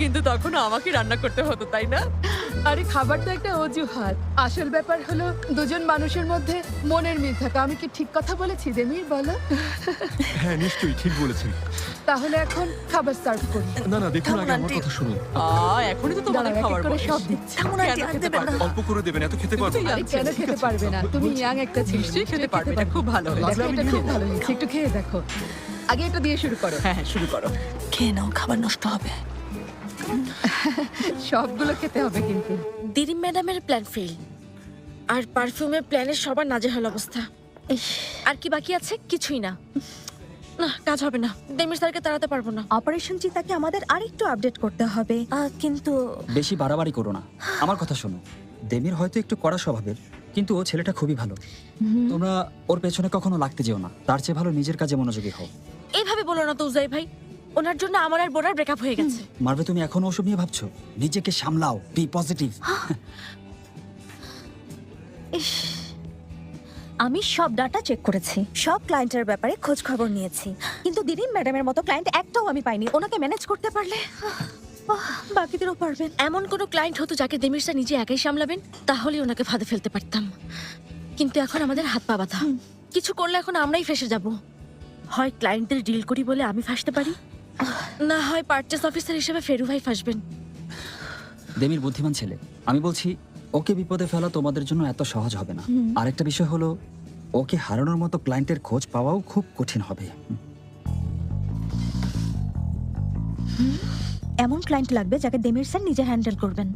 কিন্তু তখন আমাকে রান্না করতে হতো, তাই না? আরে খাবার তো একটা অজুহাত, আসল ব্যাপার হলো দুজন মানুষের মধ্যে মনের মিল থাকা। আমি কি ঠিক কথা বলেছি দেমির, বলো? হ্যাঁ নিশ্চয়ই ঠিক বলেছেন। তাহলে এখন খাবার সার্ভ করি। না না দেখুন আগে আমার আন্টি। কথা শুনুন। এখনই তো তোমাদের দাঁড়াও, এক এক খাবার করে বয়স। সব দিচ্ছি। থামুন আন্টি, কেন আর খেতে দেবেন না। পারবো না? অল্প করে দেবেন, এত খেতে পারবো না। আরে কেন খেতে পারবে না? তুমি ইয়াং একটা ছেলে, নিশ্চয়ই খেতে পারবে, এটা খুব ভালো হয়েছে। দেখো, আমি এটা নিয়ে খুব নেবো। ভালো হয়েছে, একটু খেয়ে দেখো। আগে এটা দিয়ে শুরু করো। হ্যাঁ হ্যাঁ, শুরু করো। খেয়ে নাও, খাবার নষ্ট হবে। সবগুলো খেতে হবে কিন্তু। দিদি ম্যাডামের প্ল্যান ফেল, আর পারফিউমের প্ল্যানের সবার নাজেহাল অবস্থা। ইস, আর কি বাকি আছে? কিছুই না। না, কাজ হবে না। দেমির স্যারকে তাড়াতে পারবো না। অপারেশন চিতাকে আমাদের আরেকটু আপডেট করতে হবে, কিন্তু বেশি বাড়াবাড়ি করো না, আমার কথা শোনো। দেমির হয়তো একটু কড়া স্বভাবের, কিন্তু ও ছেলেটা খুবই ভালো। তোমরা ওর পেছনে কখনো লাগতে যেও না, তার চেয়ে ভালো নিজের কাজে মনোযোগী হও। এইভাবে বলো না তো উজাই ভাই, ওনার জন্য আমার আর বোরার ব্রেকআপ হয়ে গেছে। মারবে, তুমি এখনো ওসব নিয়ে ভাবছো? নিজেকে সামলাও, বি পজিটিভ। ইস, আমি সব ডাটা চেক করেছি, সব ক্লায়েন্টের ব্যাপারে খোঁজ খবর নিয়েছি, কিন্তু দিদি ম্যাডামের মতো ক্লায়েন্ট একটাও আমি পাইনি। ওনাকে ম্যানেজ করতে পারলে বাকিদেরও পারবেন। এমন কোনো ক্লায়েন্ট হতো যাকে দেমির স্যার নিজে একাই সামলাবেন, তাহলে ওনাকে ফাঁদে ফেলতে পারতাম। কিন্তু এখন আমাদের হাত পা বাঁধা। কিছু করলে এখন আমরাই ফেসে যাব। হয় ক্লায়েন্টদের ডিল করি বলে আমি ফাঁসতে পারি, না হয় পারচেস অফিসার হিসেবে ফেরু ভাই ফাঁসবেন। দেমির বুদ্ধিমান ছেলে, আমি বলছি ওকে বিপদে ফেলা তোমাদের জন্য এত সহজ হবে না। আরেকটা বিষয় হলো, ওকে হারানোর মতো ক্লায়েন্টের খোঁজ পাওয়াও খুব কঠিন হবে। এমন ক্লায়েন্ট লাগবে যাকে দেমির স্যার নিজে হ্যান্ডেল করবেন।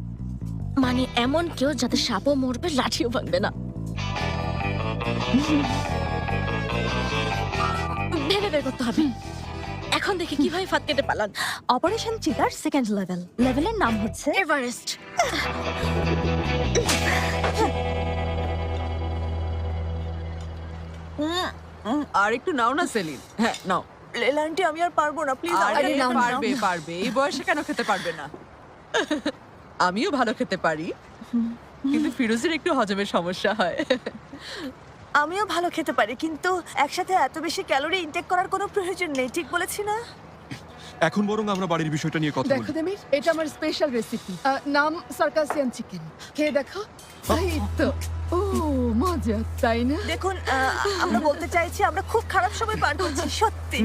মানে এমন কেউ যাতে সাপও মরবে, লাঠিও ভাঙবে না। ভেবে বের করতে হবে। এখন দেখি কিভাবে ফাঁদ কেটে পালান। অপারেশন চিতার সেকেন্ড লেভেলের নাম হচ্ছে এভারেস্ট। আর একটু নাও না সেলিন। হ্যাঁ নাও। লেলা আন্টি, আমি আর পারবো না, প্লিজ। আরে নাও, নাও, পারবে পারবে, এই বয়সে কেন খেতে পারবে না? আমিও ভালো খেতে পারি, কিন্তু ফিরোজের একটু হজমের সমস্যা হয়। আমিও ভালো খেতে পারি, কিন্তু একসাথে এত বেশি ক্যালোরি ইনটেক করার কোনো প্রয়োজন নেই, ঠিক বলেছি না? এখন বরং আমরা বাড়ির বিষয়টা নিয়ে কথা দেখো বলি। দেমির, এটা আমার স্পেশাল রেসিপি, নাম সার্কাসিয়ান চিকেন। খেয়ে দেখো। এই তো, ও মজা, তাই না? দেখুন, আমরা বলতে চাইছি আমরা খুব খারাপ সময় পার করছি, সত্যি।